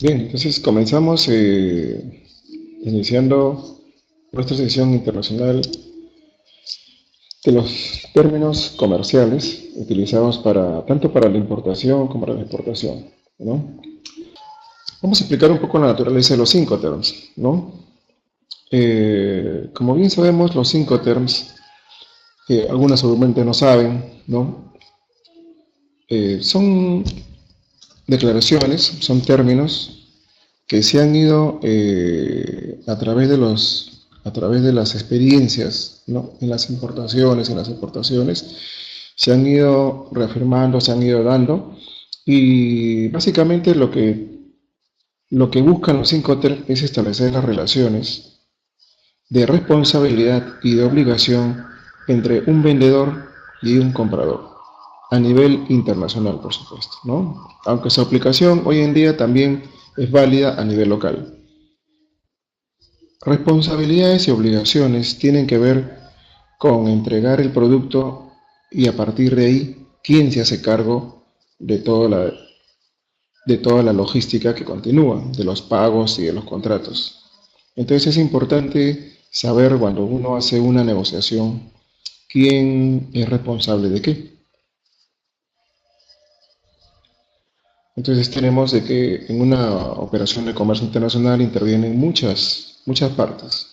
Bien, entonces comenzamos iniciando nuestra sección internacional de los términos comerciales utilizados tanto para la importación como para la exportación, ¿no? Vamos a explicar un poco la naturaleza de los Incoterms, ¿no? Como bien sabemos, los Incoterms, algunas seguramente no saben, ¿no? Son declaraciones, son términos que se han ido a través de las experiencias, ¿no? En las importaciones, en las exportaciones, se han ido reafirmando, se han ido dando, y básicamente lo que buscan los Incoterms es establecer las relaciones de responsabilidad y de obligación entre un vendedor y un comprador, a nivel internacional, por supuesto, ¿no? Aunque su aplicación hoy en día también es válida a nivel local. Responsabilidades y obligaciones tienen que ver con entregar el producto y a partir de ahí, quién se hace cargo de toda la logística que continúa, de los pagos y de los contratos. Entonces es importante saber cuando uno hace una negociación quién es responsable de qué. Entonces tenemos de que en una operación de comercio internacional intervienen muchas partes,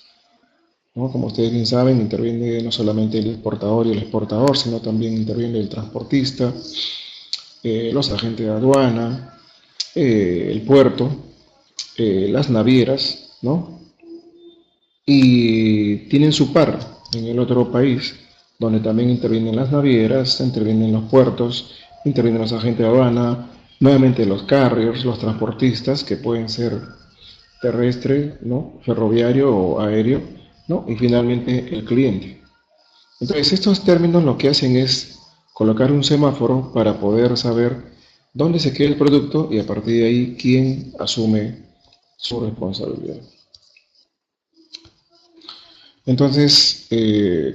¿no? Como ustedes bien saben, interviene no solamente el importador y el exportador, sino también interviene el transportista, los agentes de aduana, el puerto, las navieras, ¿no? Y tienen su par en el otro país, donde también intervienen las navieras, intervienen los puertos, intervienen los agentes de aduana, nuevamente los carriers, los transportistas, que pueden ser terrestre, ¿no? Ferroviario o aéreo, ¿no? Y finalmente el cliente. Entonces, estos términos lo que hacen es colocar un semáforo para poder saber dónde se queda el producto y a partir de ahí quién asume su responsabilidad. Entonces,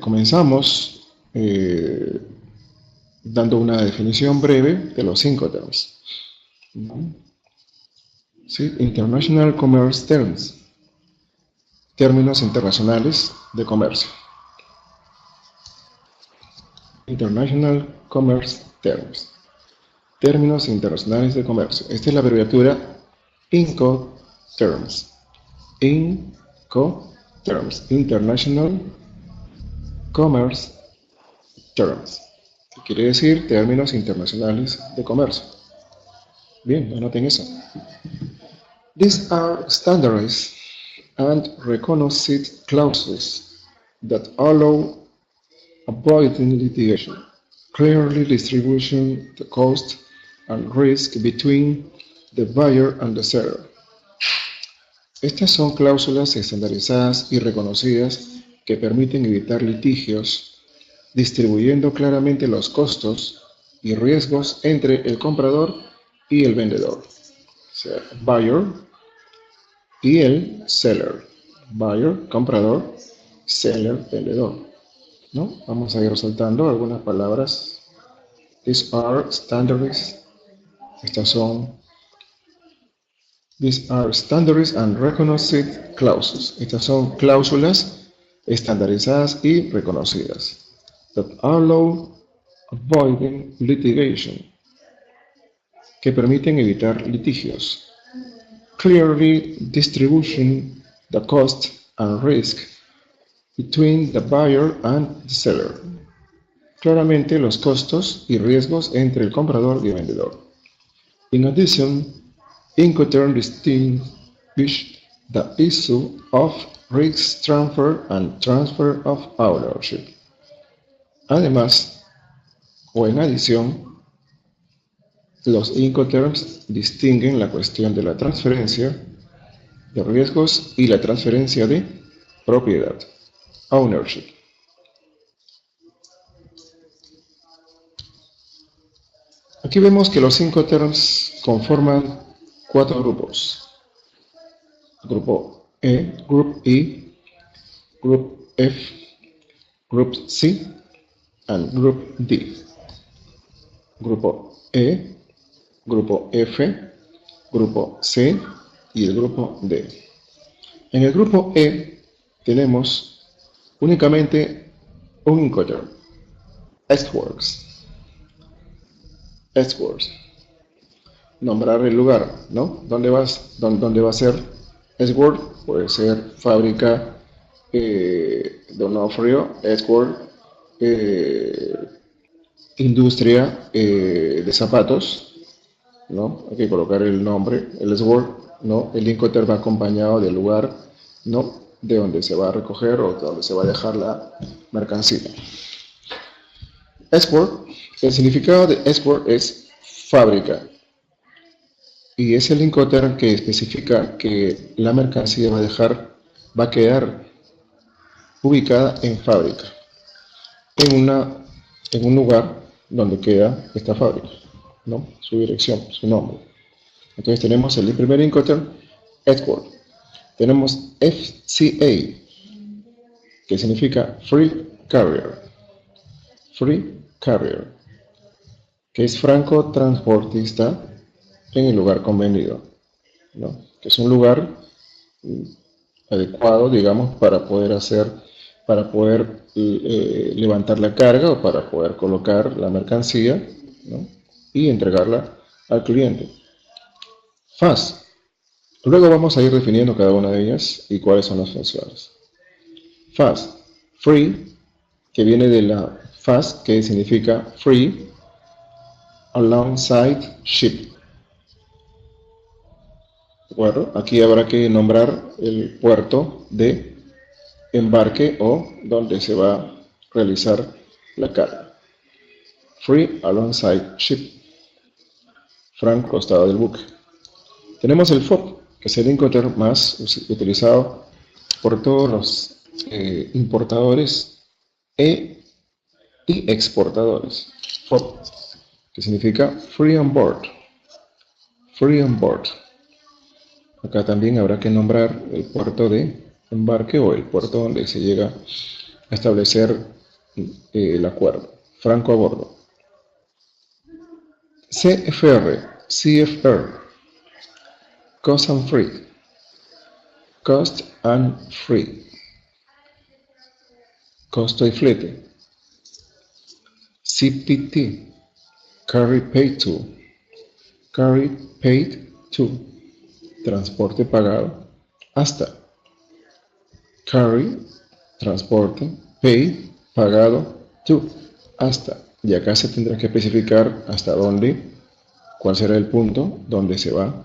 comenzamos dando una definición breve de los Incoterms, ¿no? ¿Sí? International Commerce Terms, términos internacionales de comercio. International Commerce Terms, términos internacionales de comercio. Esta es la abreviatura Incoterms. Incoterms, International Commerce Terms, que quiere decir términos internacionales de comercio. Bien, anoten eso. These are standardized and recognized clauses that allow avoiding litigation, clearly distributing the cost and risk between the buyer and the seller. Estas son cláusulas estandarizadas y reconocidas que permiten evitar litigios, distribuyendo claramente los costos y riesgos entre el comprador y el vendedor, o sea, buyer y el seller. Buyer, comprador, seller, vendedor, ¿no? Vamos a ir resaltando algunas palabras. These are standards. These are standards and recognized clauses. Estas son cláusulas estandarizadas y reconocidas. That allow avoiding litigation. Que permiten evitar litigios. Clearly distributing the cost and risk between the buyer and the seller. Claramente los costos y riesgos entre el comprador y el vendedor. In addition, Incoterms distinguish the issue of risk transfer and transfer of ownership. Además, o en adición, los Incoterms distinguen la cuestión de la transferencia de riesgos y la transferencia de propiedad, ownership. Aquí vemos que los Incoterms conforman 4 grupos. Grupo E, Group E, Group F, Group C, and Group D. Grupo E, Grupo F, Grupo C y el grupo D. En el grupo E tenemos únicamente un encoder, Xworks. Nombrar el lugar, ¿no? ¿Dónde va a ser Xworks? Puede ser fábrica Donofrio, Xworks, industria de zapatos, ¿no? Hay que colocar el nombre, el Xworks, ¿no? El encoder va acompañado del lugar, ¿no? De donde se va a recoger o de donde se va a dejar la mercancía. Export, el significado de export es fábrica y es el encoder que especifica que la mercancía va a quedar ubicada en fábrica, en un lugar donde queda esta fábrica, ¿no? Su dirección, su nombre. Entonces tenemos el primer encoder, export. Tenemos FCA, que significa Free Carrier, que es franco transportista en el lugar convenido, ¿no? Que es un lugar adecuado, digamos, para poder levantar la carga o para poder colocar la mercancía, ¿no? Y entregarla al cliente. Fast. Luego vamos a ir definiendo cada una de ellas y cuáles son las funciones. Fast. Free, que viene de la fast, que significa free, alongside ship. ¿De acuerdo? Aquí habrá que nombrar el puerto de embarque o donde se va a realizar la carga. Free alongside ship. Franco costado del buque. Tenemos el FOB, que es el encoder más utilizado por todos los importadores y exportadores. FOB, que significa Free on Board. Free on Board. Acá también habrá que nombrar el puerto de embarque o el puerto donde se llega a establecer el acuerdo. Franco a bordo. CFR, Cost and Free. Cost and Free. Costo y flete. CPT, Carry Paid To. Carry Paid To. Transporte pagado hasta. Carry, transporte, pay, pagado, to, hasta. Y acá se tendrá que especificar hasta dónde, cuál será el punto donde se va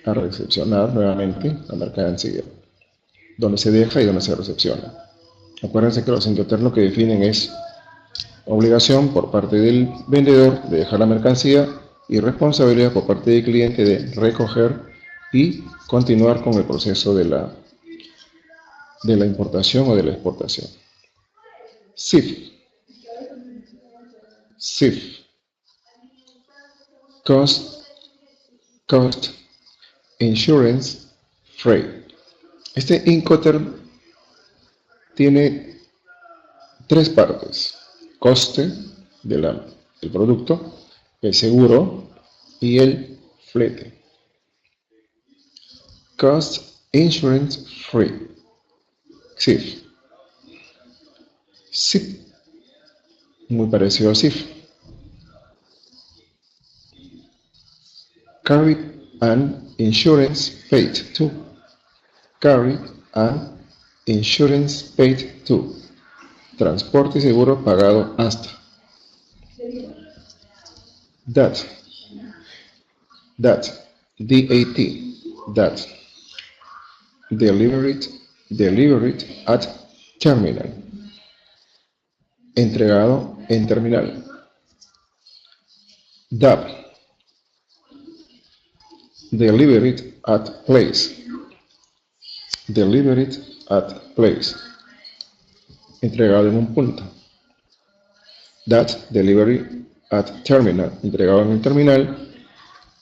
a recepcionar nuevamente la mercancía, dónde se deja y dónde se recepciona. Acuérdense que los Incoterms lo que definen es obligación por parte del vendedor de dejar la mercancía y responsabilidad por parte del cliente de recoger y continuar con el proceso de la importación o de la exportación. CIF, Cost, Insurance, Freight. Este Incoterm tiene tres partes: coste del producto, el seguro y el flete. Cost, Insurance, Free. CIF. SIP, muy parecido a CIF. Carry and Insurance Paid To. Carry and Insurance Paid To. Transporte y seguro pagado hasta. DAT, DAT, Delivered at Terminal. Entregado en terminal. DAP, Delivered at Place. Delivered at Place. Entregado en un punto. DAT, Delivery at Terminal. Entregado en el terminal.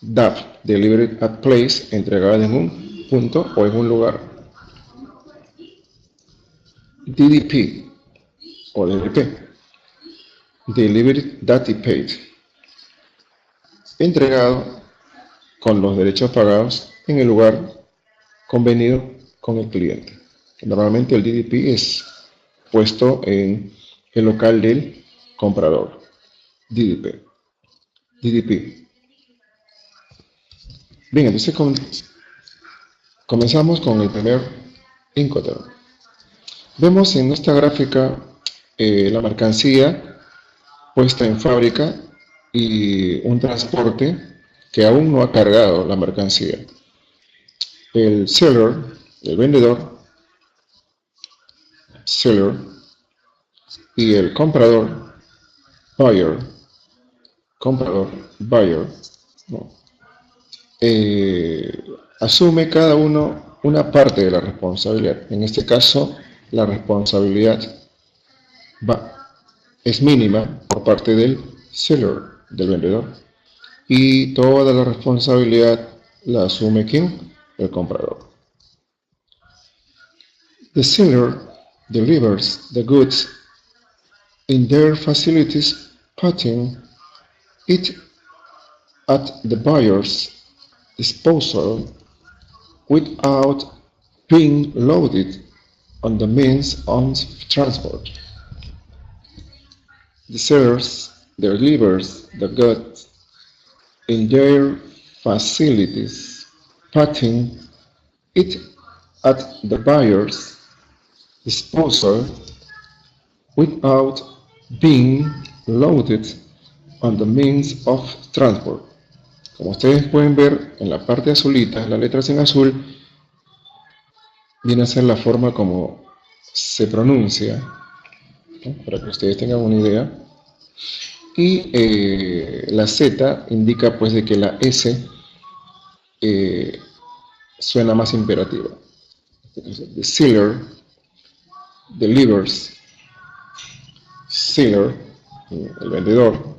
DAP, Delivered at Place. Entregado en un punto o en un lugar. DDP o DDP, Delivered Data Paid, entregado con los derechos pagados en el lugar convenido con el cliente. Normalmente el DDP es puesto en el local del comprador. DDP. DDP. Bien, entonces comenzamos con el primer Incoterm. Vemos en esta gráfica la mercancía puesta en fábrica y un transporte que aún no ha cargado la mercancía. El seller, el vendedor, seller, y el comprador, buyer, ¿no? Asume cada uno una parte de la responsabilidad. En este caso, la responsabilidad es mínima por parte del seller, del vendedor, y toda la responsabilidad la asume ¿quién? El comprador. The seller delivers the goods in their facilities, putting it at the buyer's disposal without being loaded on the means of transport. The seller delivers the goods in their facilities, putting it at the buyer's disposal without being loaded on the means of transport. Como ustedes pueden ver en la parte azulita, las letras en azul, viene a ser la forma como se pronuncia, ¿no? Para que ustedes tengan una idea. Y la Z indica pues de que la S suena más imperativa. Entonces, the seller delivers, seller, el vendedor,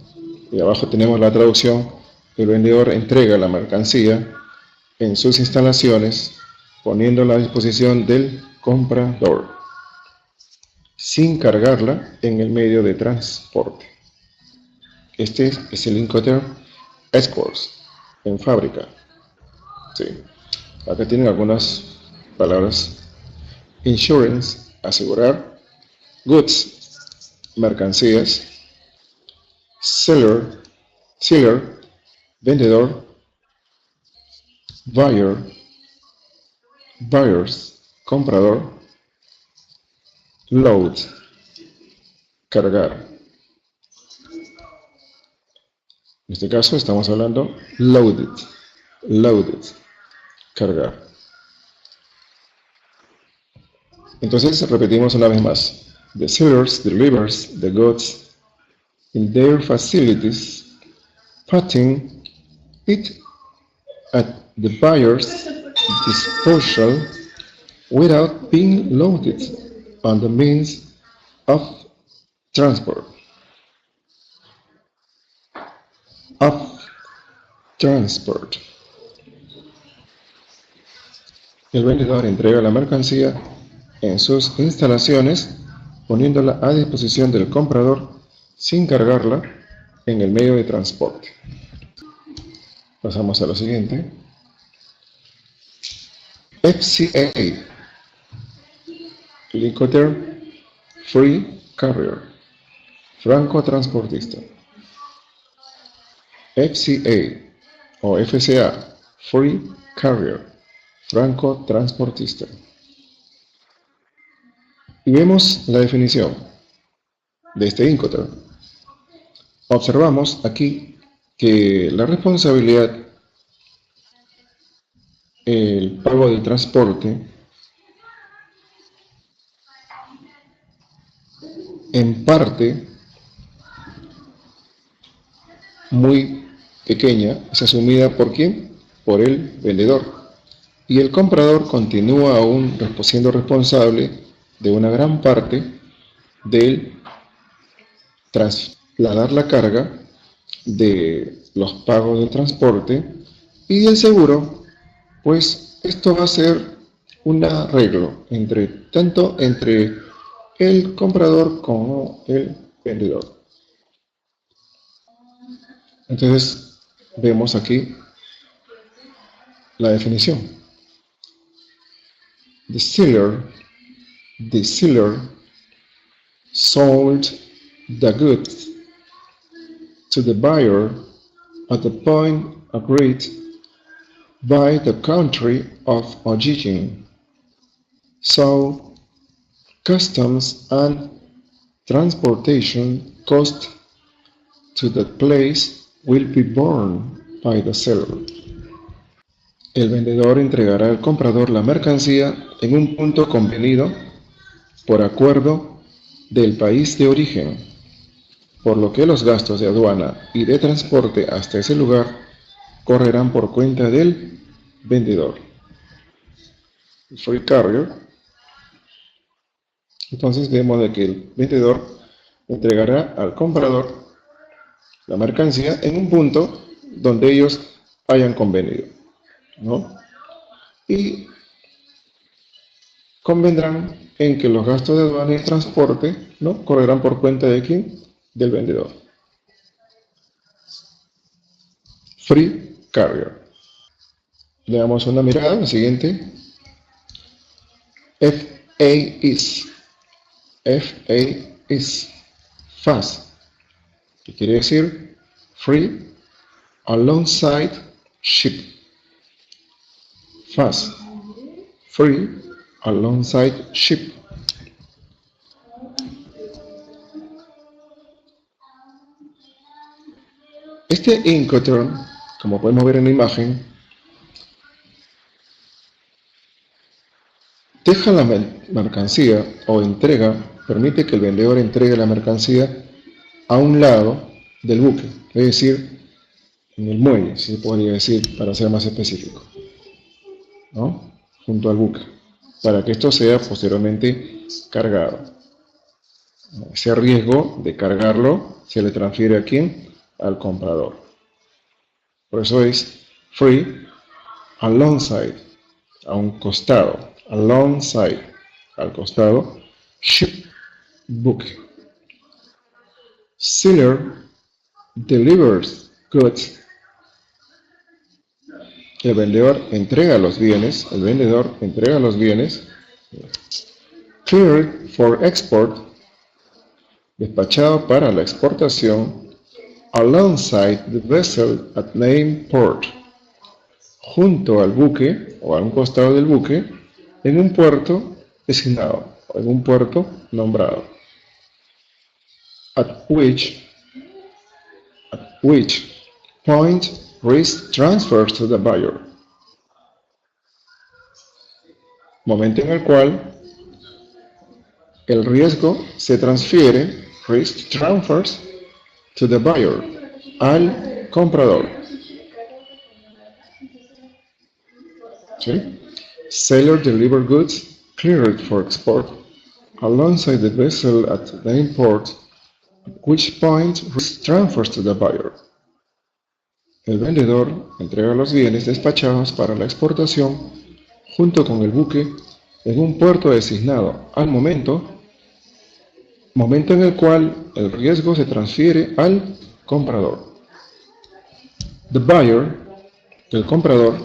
y abajo tenemos la traducción, el vendedor entrega la mercancía en sus instalaciones poniéndola a disposición del comprador sin cargarla en el medio de transporte. Este es el Incoterm Exports en fábrica. Sí. Acá tienen algunas palabras: insurance, asegurar; goods, mercancías; seller, vendedor; buyer, buyers, comprador; load, cargar. En este caso estamos hablando loaded, cargar. Entonces repetimos una vez más. The seller delivers the goods in their facilities, putting it at the buyer's disposal without being loaded on the means of transport. El vendedor entrega la mercancía en sus instalaciones poniéndola a disposición del comprador sin cargarla en el medio de transporte. Pasamos a lo siguiente. FCA, el Incoterm Free Carrier, franco transportista. FCA o FCA, Free Carrier, franco transportista. Y vemos la definición de este Incoterm. Observamos aquí que la responsabilidad, el pago del transporte, en parte muy pequeña, es asumida ¿por quién? Por el vendedor. Y el comprador continúa aún siendo responsable de una gran parte del trasladar la carga, de los pagos del transporte y del seguro. Pues esto va a ser un arreglo tanto entre el comprador como el vendedor. Entonces vemos aquí la definición. The seller, the seller sold the goods to the buyer at the point agreed by the country of origin. So, customs and transportation cost to that place will be borne by the seller. El vendedor entregará al comprador la mercancía en un punto convenido por acuerdo del país de origen, por lo que los gastos de aduana y de transporte hasta ese lugar correrán por cuenta del vendedor. Free carrier. Entonces vemos de que el vendedor entregará al comprador la mercancía en un punto donde ellos hayan convenido, ¿no? Y convendrán en que los gastos de aduana y transporte, ¿no?, correrán por cuenta de quién, del vendedor. Free carrier. Le damos una mirada al siguiente. FA is. FA is. Fast. ¿Qué quiere decir? Free alongside ship. Fast. Free alongside ship. Este Incoterm, como podemos ver en la imagen, deja la mercancía o entrega, permite que el vendedor entregue la mercancía a un lado del buque, es decir, en el muelle, si se podría decir, para ser más específico, ¿no?, junto al buque, para que esto sea posteriormente cargado. Ese riesgo de cargarlo se le transfiere a quién, al comprador. Por eso es free alongside, a un costado, alongside, al costado, ship, buque. Seller delivers goods. El vendedor entrega los bienes, cleared for export, despachado para la exportación, alongside the vessel at named port, junto al buque o a un costado del buque, en un puerto designado o en un puerto nombrado. At which point risk transfers to the buyer. Momento en el cual el riesgo se transfiere, risk transfers to the buyer, al comprador. ¿Sí? Seller deliver goods cleared for export alongside the vessel at the import, at which point risk transfers to the buyer. El vendedor entrega los bienes despachados para la exportación junto con el buque en un puerto designado al momento en el cual el riesgo se transfiere al comprador. The buyer, el comprador,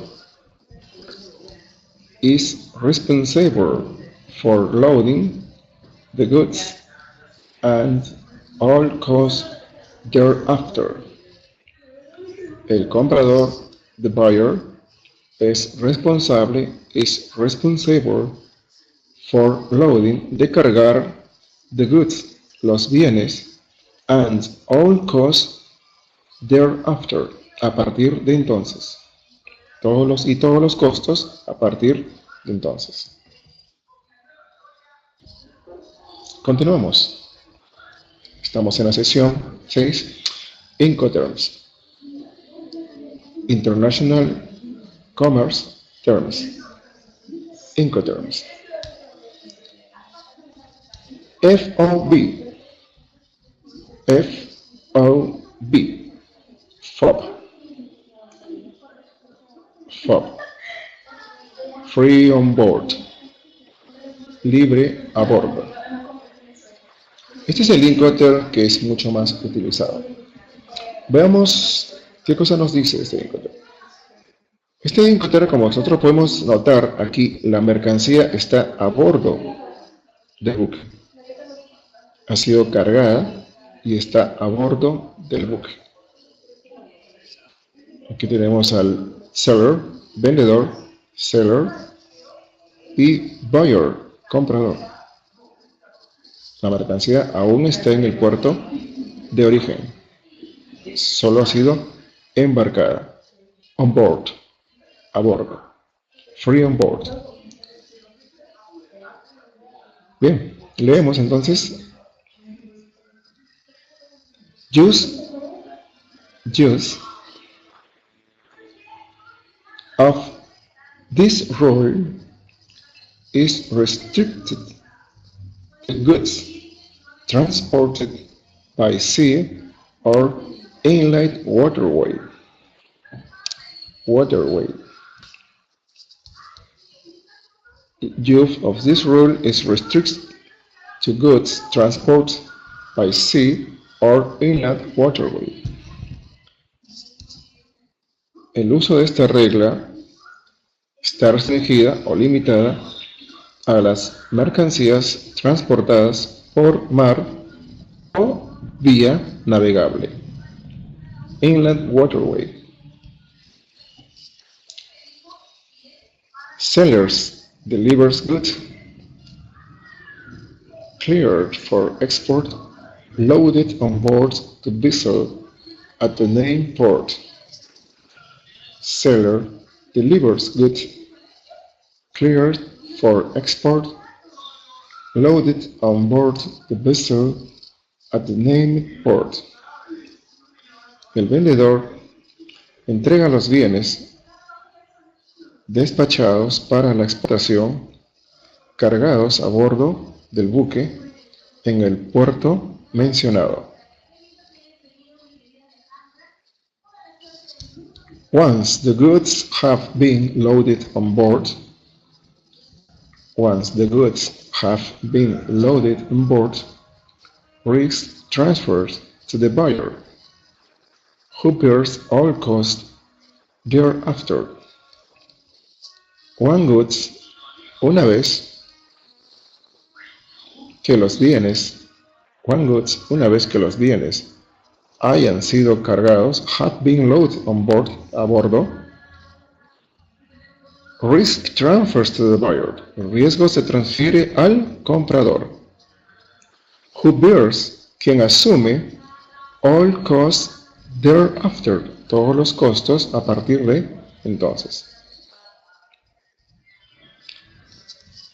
is responsible for loading the goods and all costs thereafter. El comprador, the buyer, es responsible for loading, de cargar, the goods, los bienes, and all costs thereafter, a partir de entonces. Todos los costos a partir de entonces. Continuamos. Estamos en la sesión 6, Incoterms. International Commerce Terms. Incoterms. FOB. FOB. FOB. FOB. Free on board. Libre a bordo. Este es el Incoterm que es mucho más utilizado. Veamos qué cosa nos dice este Incoterm. Este Incoterra, como nosotros podemos notar aquí, la mercancía está a bordo del buque. Ha sido cargada y está a bordo del buque. Aquí tenemos al seller, vendedor, seller, y buyer, comprador. La mercancía aún está en el puerto de origen. Solo ha sido embarcada. On board, a bordo. Free on board. Bien, leemos entonces. Use of this rule is restricted to goods transported by sea or inland waterway. Use of this rule is restricted to goods transported by sea or inland waterway. El uso de esta regla está restringida o limitada a las mercancías transportadas por mar o vía navegable. Inland waterway. Sellers delivers goods cleared for export loaded on board the vessel at the named port. Seller delivers goods cleared for export loaded on board the vessel at the named port. El vendedor entrega los bienes despachados para la exportación cargados a bordo del buque en el puerto mencionado. Once the goods have been loaded on board, risk transfers to the buyer, who bears all costs thereafter. Una vez que los bienes hayan sido cargados, have been loaded on board, a bordo, risk transfers to the buyer, el riesgo se transfiere al comprador, who bears, quien asume, all costs thereafter, todos los costos a partir de entonces.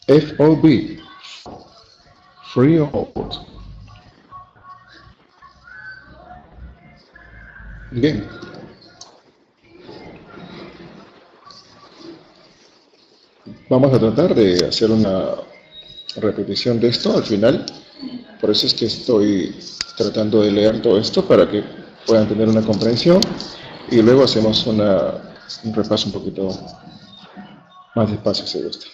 FOB, free on board. Bien. Vamos a tratar de hacer una repetición de esto al final. Por eso es que estoy tratando de leer todo esto para que puedan tener una comprensión y luego hacemos un repaso un poquito más despacio si gusta.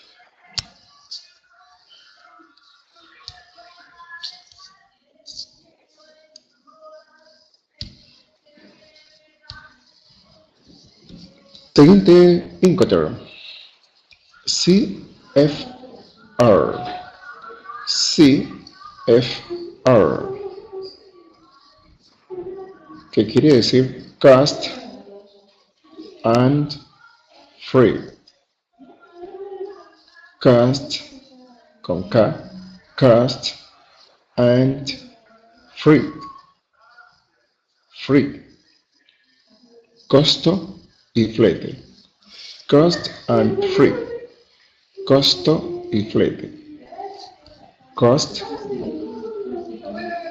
Siguiente Incoterm. CFR, que quiere decir cost and free. Cost con K, cost and free. Costo y flete. Cost and free. Costo y flete. Cost,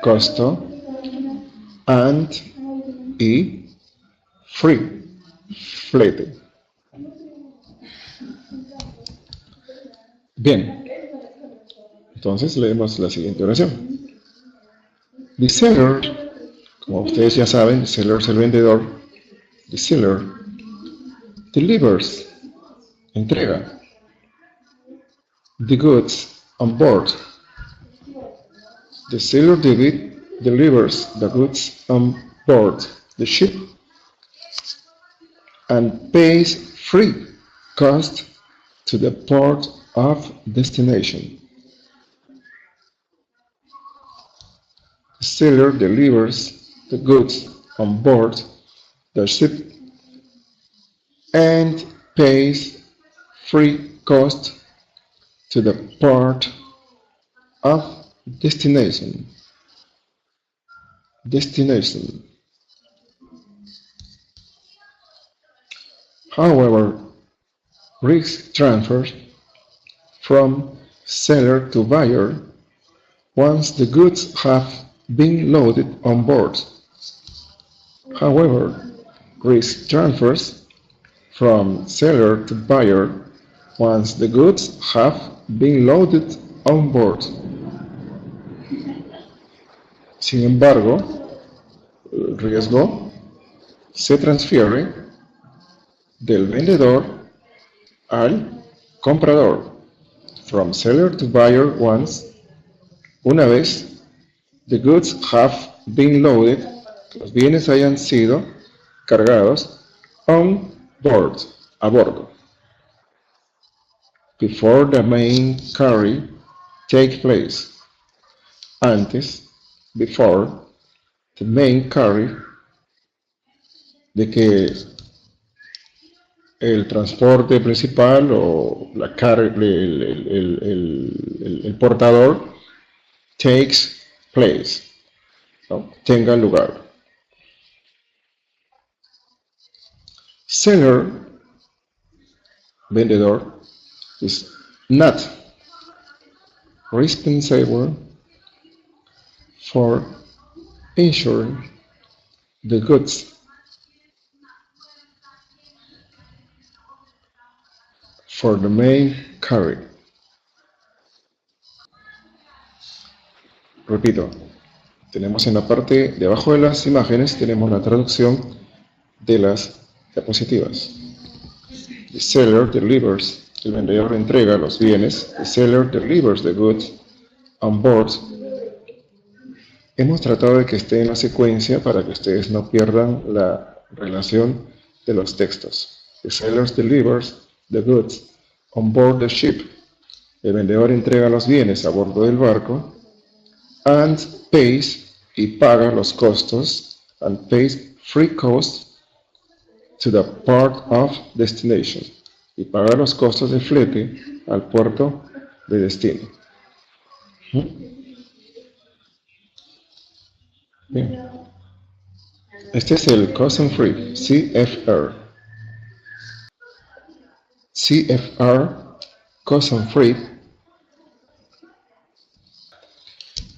costo, and y free, flete. Bien, entonces leemos la siguiente oración. The seller, como ustedes ya saben, the seller es el vendedor. The seller delivers, entrega. The goods on board. The seller delivers the goods on board the ship and pays free cost to the port of destination. The seller delivers the goods on board the ship and pays free cost to the port of destination. However, risk transfers from seller to buyer once the goods have been loaded on board. However, risk transfers from seller to buyer once the goods have been loaded on board. Sin embargo, el riesgo se transfiere del vendedor al comprador, from seller to buyer once, una vez the goods have been loaded, los bienes hayan sido cargados on board, a bordo, before the main carry takes place, antes, before the main carry, de que el transporte principal o la el portador takes place, ¿no? Tenga lugar. Seller, vendedor, is not responsible for insuring the goods for the main carry. Repito, tenemos en la parte de abajo de las imágenes, tenemos la traducción de las diapositivas. The seller delivers, el vendedor entrega los bienes. The seller delivers the goods on board. Hemos tratado de que esté en la secuencia para que ustedes no pierdan la relación de los textos. The seller delivers the goods on board the ship. El vendedor entrega los bienes a bordo del barco. And pays, y paga los costos, and pays free cost to the port of destination. Y paga los costos de flete al puerto de destino. Bien. Este es el Cost and Free, CFR. CFR, Cost and Free.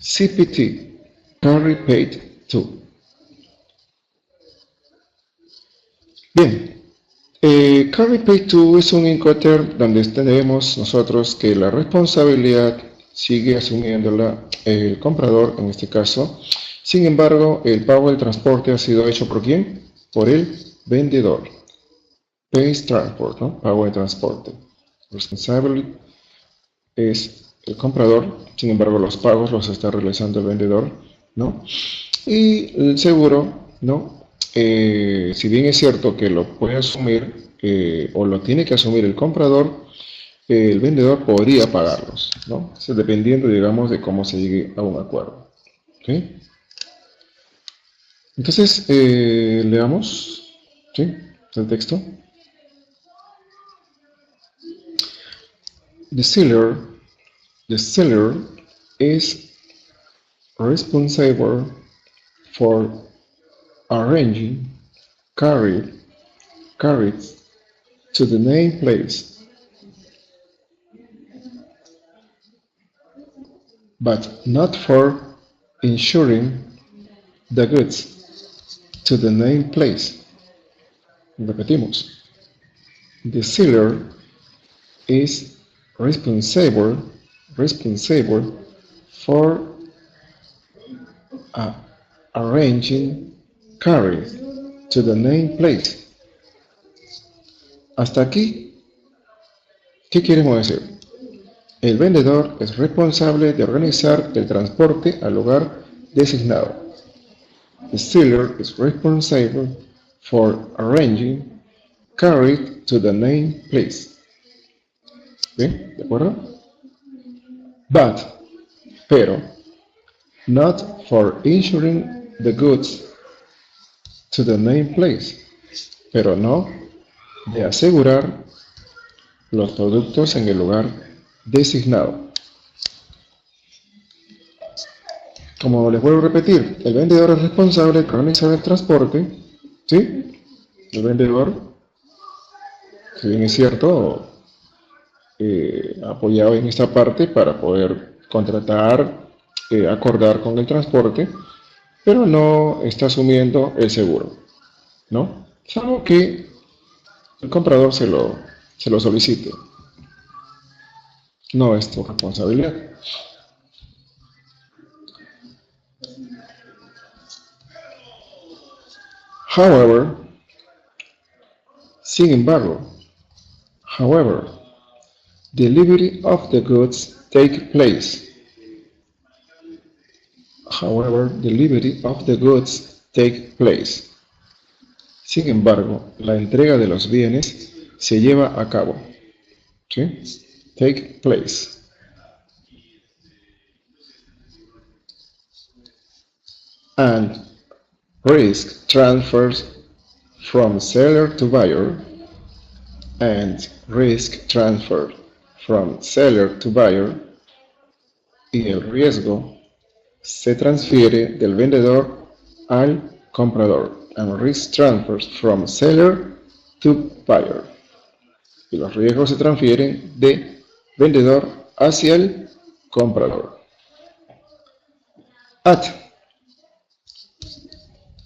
CPT, Carry Paid To. Bien, Carry Paid To es un Incoterm donde tenemos nosotros que la responsabilidad sigue asumiéndola el comprador en este caso. Sin embargo, el pago del transporte ha sido hecho ¿por quién? Por el vendedor. Pays transport, ¿no? Pago de transporte. Responsable es el comprador, sin embargo los pagos los está realizando el vendedor, ¿no? Y el seguro, ¿no? Si bien es cierto que lo puede asumir o lo tiene que asumir el comprador, el vendedor podría pagarlos, ¿no? Eso dependiendo, digamos, de cómo se llegue a un acuerdo. ¿Okay? Entonces, leamos, ¿sí? El texto. The seller is responsible for arranging carriage to the named place, but not for insuring the goods to the named place. Repetimos. The seller is responsible for arranging carriage to the named place. Hasta aquí, ¿qué queremos decir? El vendedor es responsable de organizar el transporte al lugar designado. The seller is responsible for arranging carried to the named place. ¿Bien? ¿De acuerdo? But, pero, not for insuring the goods to the named place, pero no de asegurar los productos en el lugar designado. Como les vuelvo a repetir, el vendedor es responsable de organizar el transporte, ¿sí? El vendedor, si bien es cierto, apoyado en esta parte para poder contratar, acordar con el transporte, pero no está asumiendo el seguro, ¿no? Salvo que el comprador se lo solicite. No es tu responsabilidad. However, sin embargo, delivery of the goods take place. Delivery of the goods take place. Sin embargo, la entrega de los bienes se lleva a cabo. ¿Sí? Take place. And risk transfers from seller to buyer. And risk transfer from seller to buyer. Y el riesgo se transfiere del vendedor al comprador. And risk transfers from seller to buyer. Y los riesgos se transfieren de vendedor hacia el comprador. At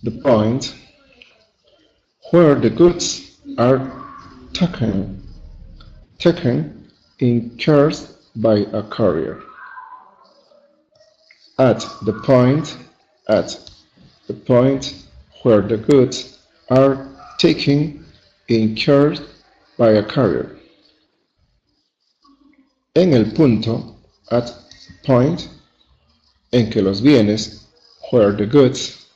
the point where the goods are taken in charge by a courier. At the point where the goods are taken in charge by a courier. En el punto, at point, en que los bienes, where the goods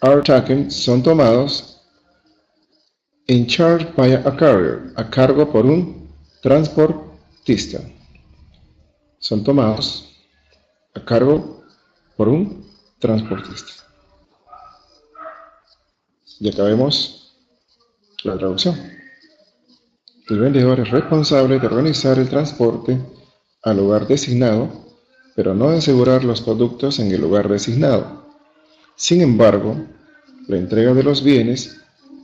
are taken, son tomados, in charge by a carrier, a cargo por un transportista. Son tomados a cargo por un transportista. Y acabemos la traducción. El vendedor es responsable de organizar el transporte al lugar designado, pero no de asegurar los productos en el lugar designado. Sin embargo, la entrega de los bienes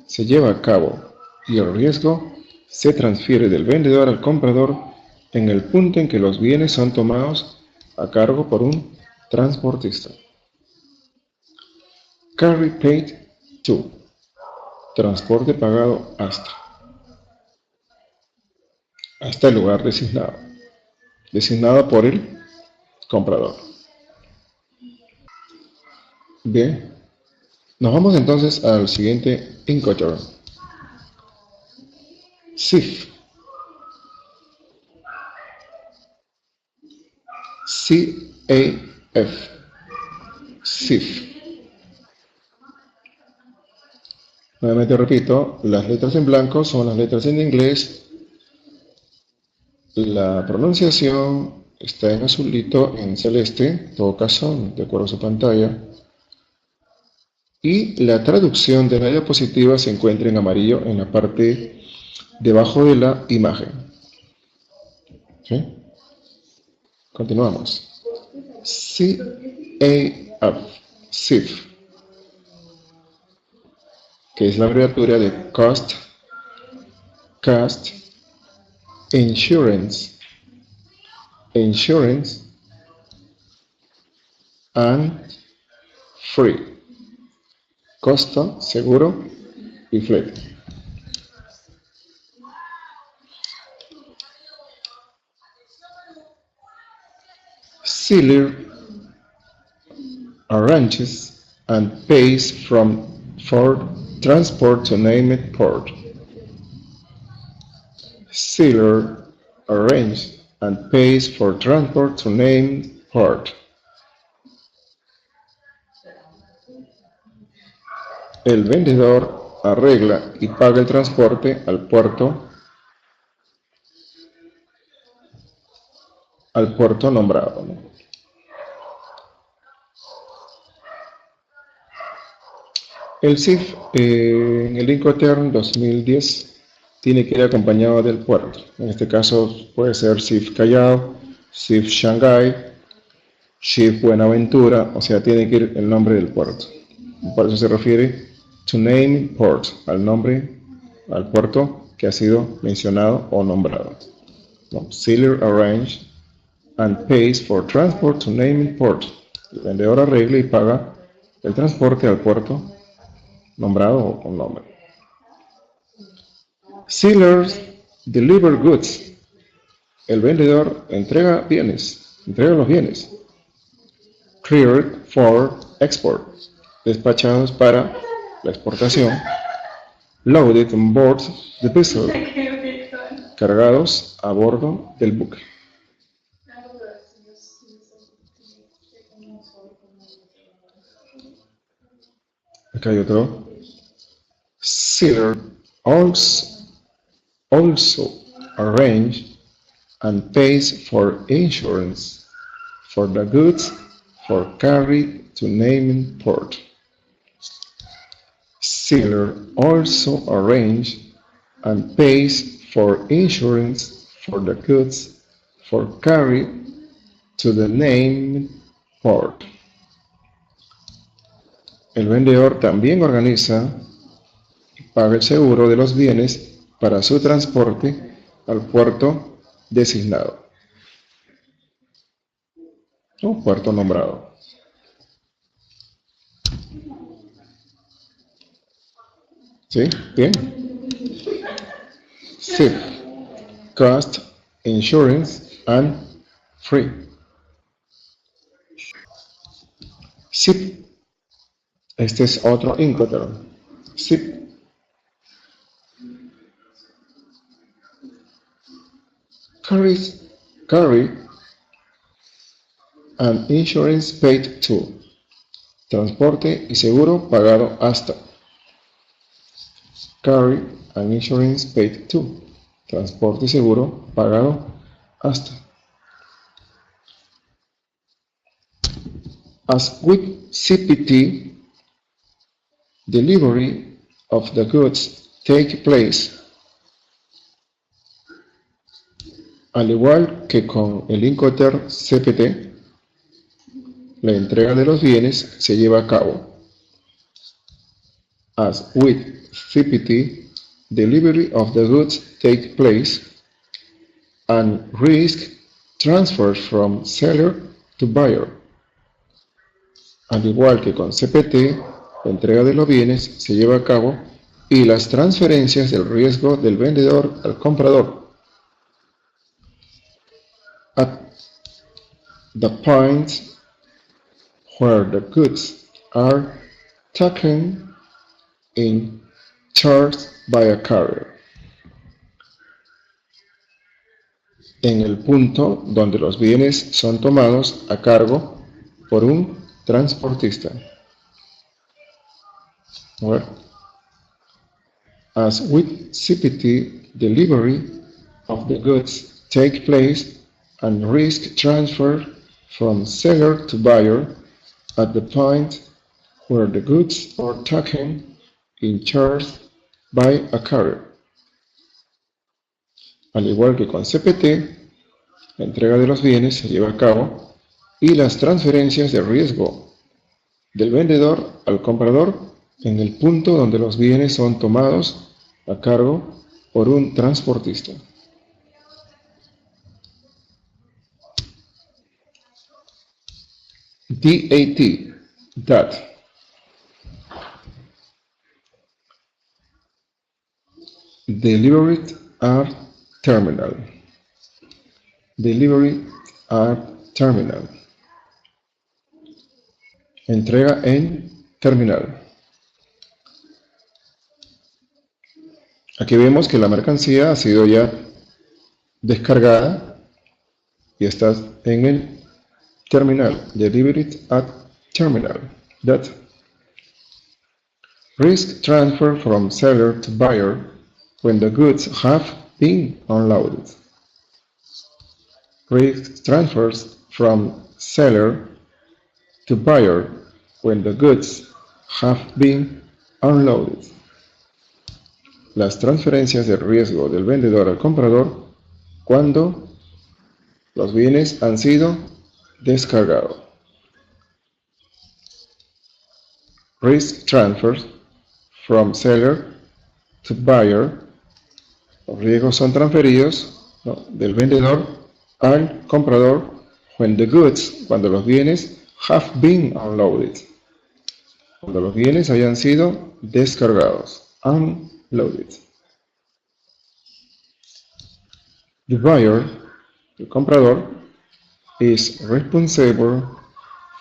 se lleva a cabo y el riesgo se transfiere del vendedor al comprador en el punto en que los bienes son tomados a cargo por un transportista. Carry paid to. Transporte pagado hasta el lugar designado por el comprador. Bien, nos vamos entonces al siguiente Incoterm. CIF. C-A-F. CIF. Nuevamente repito, las letras en blanco son las letras en inglés. La pronunciación está en azulito, en celeste, en todo caso, de acuerdo a su pantalla. Y la traducción de la diapositiva se encuentra en amarillo en la parte debajo de la imagen. ¿Sí? Continuamos. CAF, CIF, que es la abreviatura de Cost, Insurance, and Free. Costo, seguro y flete. Seller arranges and pays for transport to named port. Seller arranges and pays for transport to named port. El vendedor arregla y paga el transporte al puerto nombrado, ¿no? El CIF en el Incoterm 2010 tiene que ir acompañado del puerto. En este caso puede ser CIF Callao, CIF Shanghái, CIF Buenaventura, o sea, tiene que ir el nombre del puerto. Por eso se refiere to name port, al nombre, al puerto que ha sido mencionado o nombrado. No, seller arrange and pays for transport to name port. El vendedor arregla y paga el transporte al puerto nombrado o con nombre. Sellers deliver goods. El vendedor entrega los bienes. Cleared for export. Despachados para la exportación. Loaded on board the vessel. Cargados a bordo del buque. Acá hay otro. Seller also arrange and pays for insurance for the goods for carry to naming port. Seller also arrange and pays for insurance for the goods for carry to the named port. El vendedor también organiza y paga el seguro de los bienes para su transporte al puerto designado o puerto nombrado. ¿Sí? Bien. SIP, Cost, Insurance and Free. SIP. Este es otro Incoterm. SIP. Carry and insurance paid to. Transporte y seguro pagado hasta. Carry and insurance paid to. Transporte y seguro pagado hasta. As with CPT, delivery of the goods take place. Al igual que con el Incoterm CPT, la entrega de los bienes se lleva a cabo. As with CPT, delivery of the goods take place and risk transfers from seller to buyer. Al igual que con CPT, la entrega de los bienes se lleva a cabo y las transferencias del riesgo del vendedor al comprador. At the point where the goods are taken in charge by a carrier. En el punto donde los bienes son tomados a cargo por un transportista. Well, as with CPT, delivery of the goods take place and risk transfer from seller to buyer at the point where the goods are taken in charge by a carrier. Al igual que con CPT, la entrega de los bienes se lleva a cabo y las transferencias de riesgo del vendedor al comprador en el punto donde los bienes son tomados a cargo por un transportista. DAT. Delivered at terminal. Delivery at terminal. Entrega en terminal. Aquí vemos que la mercancía ha sido ya descargada y está en el terminal. Delivered at terminal. That. Risk transfer from seller to buyer when the goods have been unloaded. Risk transfers from seller to buyer when the goods have been unloaded. Las transferencias de riesgo del vendedor al comprador cuando los bienes han sido descargados. Risk transfers from seller to buyer. Los riesgos son transferidos, ¿no?, del vendedor al comprador when the goods, cuando los bienes have been unloaded. Cuando los bienes hayan sido descargados. Unloaded. The buyer, el comprador, is responsible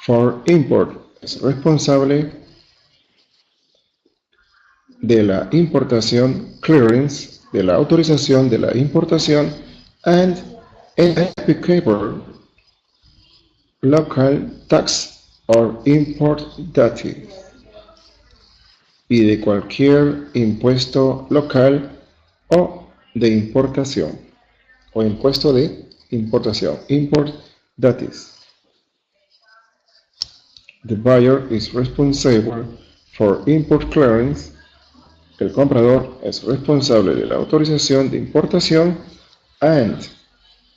for import. Es responsable de la importación, clearance, de la autorización de la importación, and applicable local tax or import duty, y de cualquier impuesto local o de importación, o impuesto de importación, import duties. The buyer is responsible for import clearance. El comprador es responsable de la autorización de importación and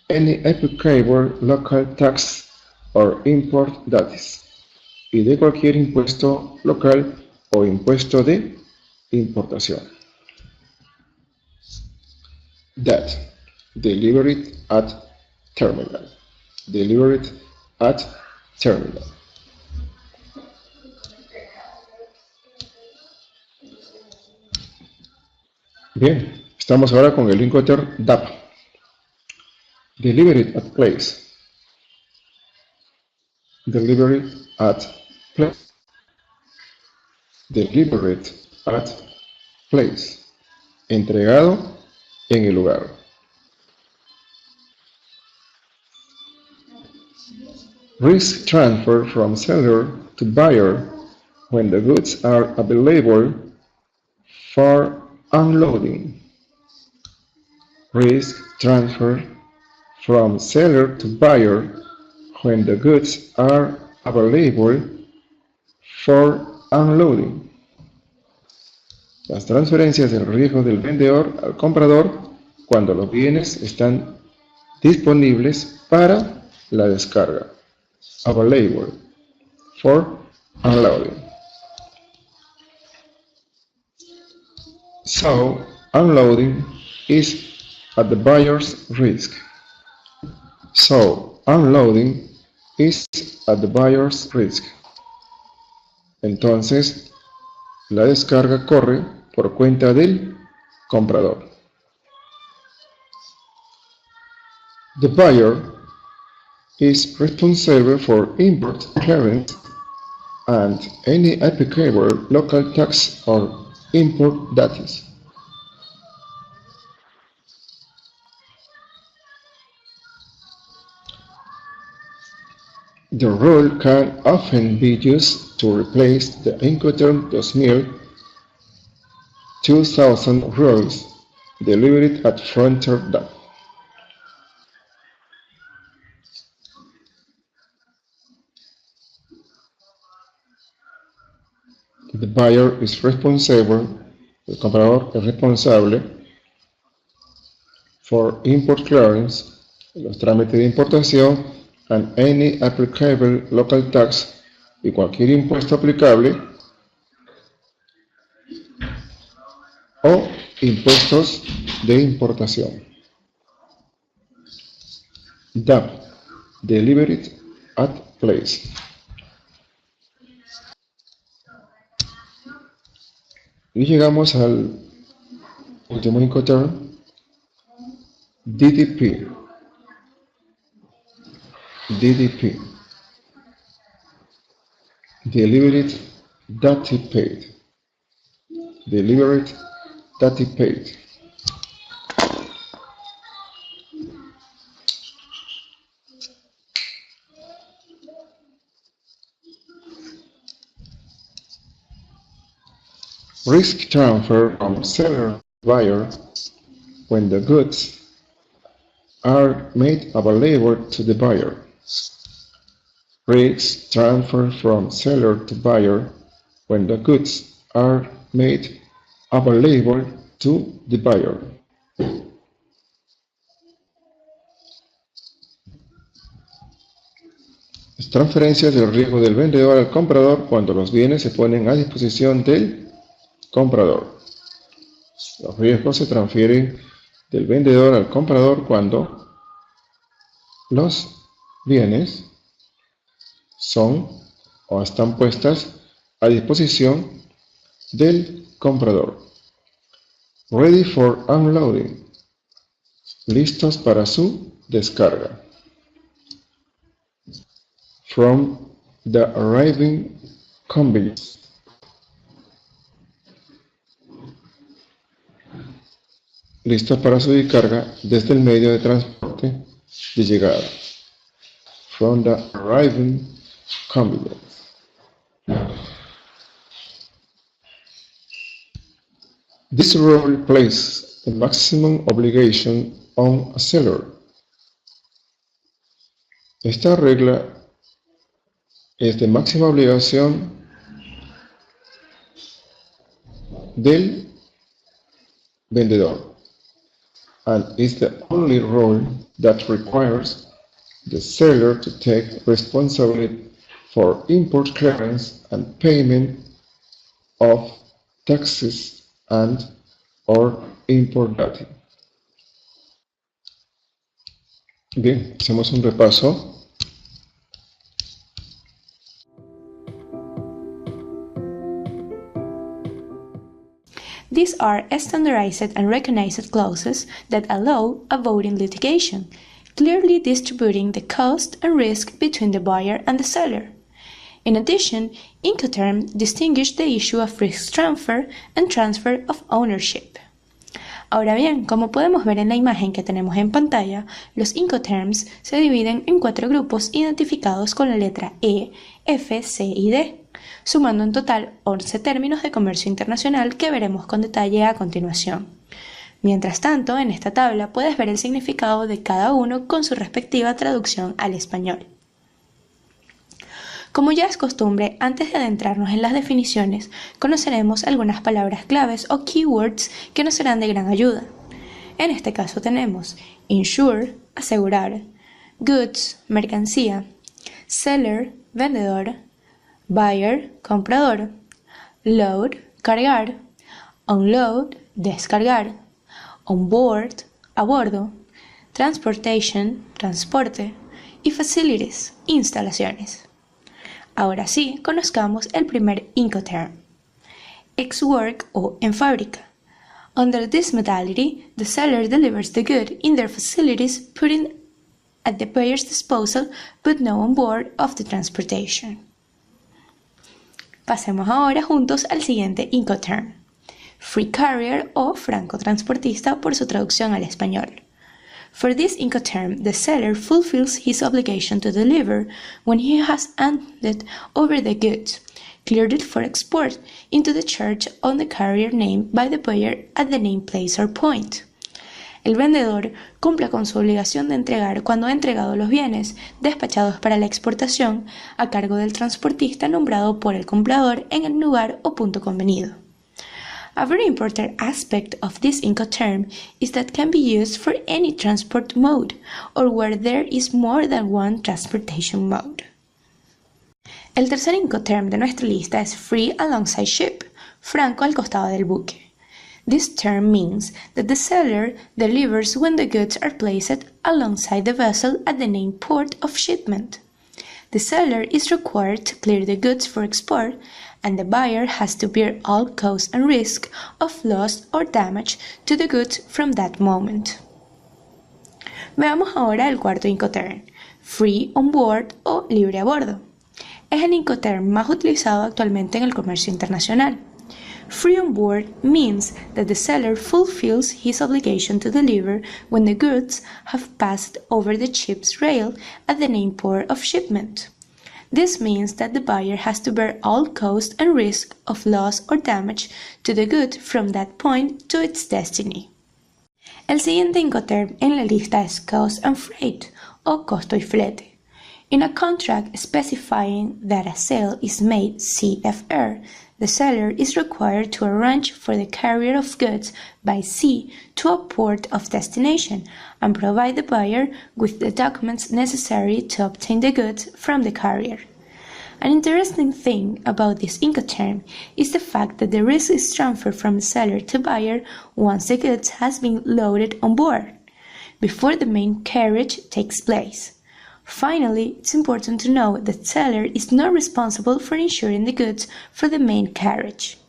any applicable local tax or import duties, y de cualquier impuesto local o impuesto de importación. That, delivered at terminal. Delivered at terminal. Bien, estamos ahora con el lingoter DAP. Delivered at place. Delivered at place. Delivered at place. Entregado en el lugar. Risk transfer from seller to buyer when the goods are available for unloading. Risk transfer from seller to buyer when the goods are available for unloading. Las transferencias del riesgo del vendedor al comprador cuando los bienes están disponibles para la descarga. Available for unloading. So, unloading is at the buyer's risk. So, unloading is at the buyer's risk. Entonces, la descarga corre por cuenta del comprador. The buyer is responsible for import clearance and any applicable local tax or import duties. The rule can often be used to replace the Incoterm 2000 rules delivered at Frontier DAP. The buyer is responsible, el comprador es responsable, for import clearance, los trámites de importación, and any applicable local tax, y cualquier impuesto aplicable, o impuestos de importación. DAP, delivered at place. Y llegamos al último Incoterm, DDP. DDP. Delivered Duty Paid. Delivered Duty Paid. Risk transfer from seller to buyer when the goods are made available to the buyer. Risk transfer from seller to buyer when the goods are made available to the buyer. Las transferencias del riesgo del vendedor al comprador cuando los bienes se ponen a disposición del comprador. Los riesgos se transfieren del vendedor al comprador cuando los bienes son o están puestas a disposición del comprador. Ready for unloading. Listos para su descarga. From the arriving conveyance. Listos para su descarga desde el medio de transporte de llegada. From the arriving conveyance. This rule places the maximum obligation on a seller. Esta regla es de máxima obligación del vendedor, and is the only rule that requires the seller to take responsibility for import clearance and payment of taxes and or import duty. Bien, hacemos un repaso. These are standardized and recognized clauses that allow avoiding litigation, clearly distributing the cost and risk between the buyer and the seller. In addition, Incoterms distinguish the issue of risk transfer and transfer of ownership. Ahora bien, como podemos ver en la imagen que tenemos en pantalla, los Incoterms se dividen en 4 grupos identificados con la letra E, F, C y D, sumando en total 11 términos de comercio internacional que veremos con detalle a continuación. Mientras tanto, en esta tabla puedes ver el significado de cada uno con su respectiva traducción al español. Como ya es costumbre, antes de adentrarnos en las definiciones, conoceremos algunas palabras claves o keywords que nos serán de gran ayuda. En este caso tenemos insure, asegurar, goods, mercancía, seller, vendedor, buyer, comprador, load, cargar, unload, descargar, on board, a bordo, transportation, transporte y facilities, instalaciones. Ahora sí, conozcamos el primer Incoterm. Ex-work o en fábrica. Under this modality, the seller delivers the good in their facilities, putting at the buyer's disposal, but no on board of the transportation. Pasemos ahora juntos al siguiente Incoterm. Free carrier o franco transportista por su traducción al español. For this Incoterm, the seller fulfills his obligation to deliver when he has handed over the goods, cleared it for export, into the charge on the carrier named by the buyer at the named place or point. El vendedor cumple con su obligación de entregar cuando ha entregado los bienes despachados para la exportación a cargo del transportista nombrado por el comprador en el lugar o punto convenido. A very important aspect of this Incoterm is that it can be used for any transport mode or where there is more than one transportation mode. El tercer Incoterm de nuestra lista es free alongside ship, franco al costado del buque. This term means that the seller delivers when the goods are placed alongside the vessel at the named port of shipment. The seller is required to clear the goods for export, and the buyer has to bear all costs and risk of loss or damage to the goods from that moment. Veamos ahora el cuarto Incoterm, free on board o libre a bordo. Es el Incoterm más utilizado actualmente en el comercio internacional. Free on board means that the seller fulfills his obligation to deliver when the goods have passed over the ship's rail at the named port of shipment. This means that the buyer has to bear all cost and risk of loss or damage to the good from that point to its destiny. El siguiente Incoterm en la lista es cost and freight, o costo y flete. In a contract specifying that a sale is made CFR, the seller is required to arrange for the carrier of goods by sea to a port of destination and provide the buyer with the documents necessary to obtain the goods from the carrier. An interesting thing about this Incoterm is the fact that the risk is transferred from seller to buyer once the goods has been loaded on board, before the main carriage takes place. Finally, it's important to know that seller is not responsible for insuring the goods for the main carriage.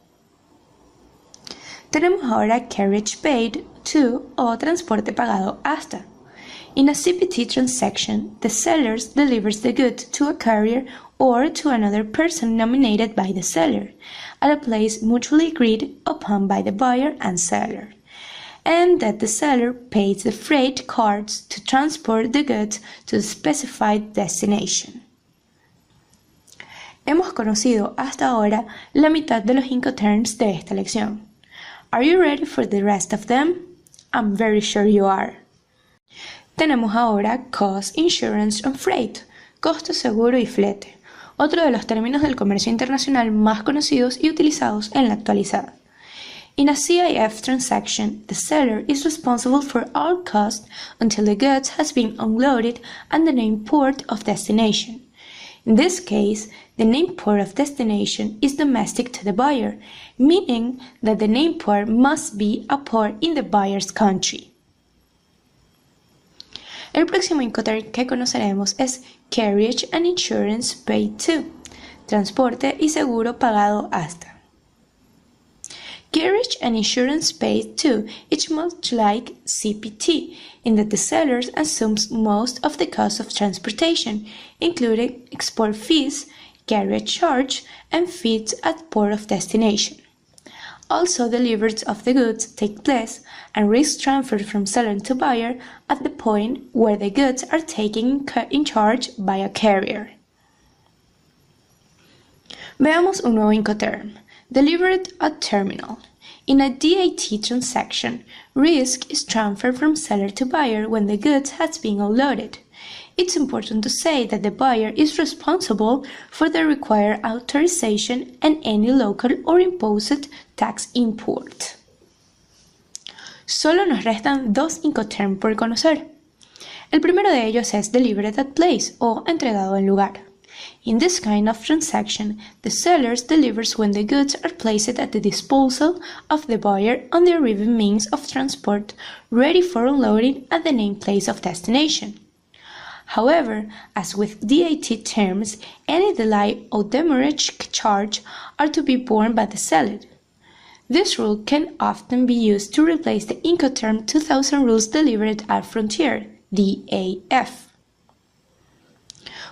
Tenemos ahora carriage paid to o transporte pagado hasta. In a CPT transaction, the seller delivers the goods to a carrier or to another person nominated by the seller, at a place mutually agreed upon by the buyer and seller, and that the seller pays the freight cards to transport the goods to the specified destination. Hemos conocido hasta ahora la mitad de los Incoterms de esta lección. Are you ready for the rest of them? I'm very sure you are. Tenemos ahora cost, insurance and freight, costo, seguro y flete, otro de los términos del comercio internacional más conocidos y utilizados en la actualidad. In a CIF transaction, the seller is responsible for all costs until the goods has been unloaded at the named port of destination. In this case, the named port of destination is domestic to the buyer, meaning that the named port must be a port in the buyer's country. El próximo Incoterm que conoceremos es carriage and insurance paid to, transporte y seguro pagado hasta. Carriage and insurance paid to is much like CPT in that the seller assumes most of the cost of transportation, including export fees, carriage charge, and fees at port of destination. Also, deliveries of the goods take place and risk transferred from seller to buyer at the point where the goods are taken in charge by a carrier. Veamos un nuevo Incoterm. Delivered at terminal. In a DAT transaction, risk is transferred from seller to buyer when the goods has been unloaded. It's important to say that the buyer is responsible for the required authorization and any local or imposed tax import. Solo nos restan dos Incoterms por conocer. El primero de ellos es delivered at place o entregado en lugar. In this kind of transaction, the seller delivers when the goods are placed at the disposal of the buyer on the arriving means of transport, ready for unloading at the named place of destination. However, as with DAT terms, any delay or demurrage charge are to be borne by the seller. This rule can often be used to replace the Incoterm 2000 rules delivered at frontier, DAF.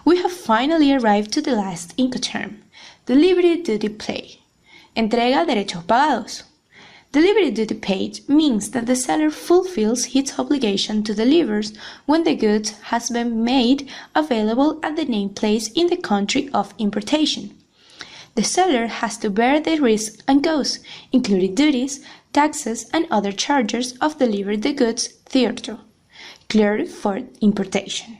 We have finally arrived to the last Incoterm, delivery duty paid, entrega derechos pagados. Delivery duty paid means that the seller fulfills his obligation to deliver when the goods has been made available at the named place in the country of importation. The seller has to bear the risk and costs, including duties, taxes, and other charges of delivering the goods thereto, cleared for importation.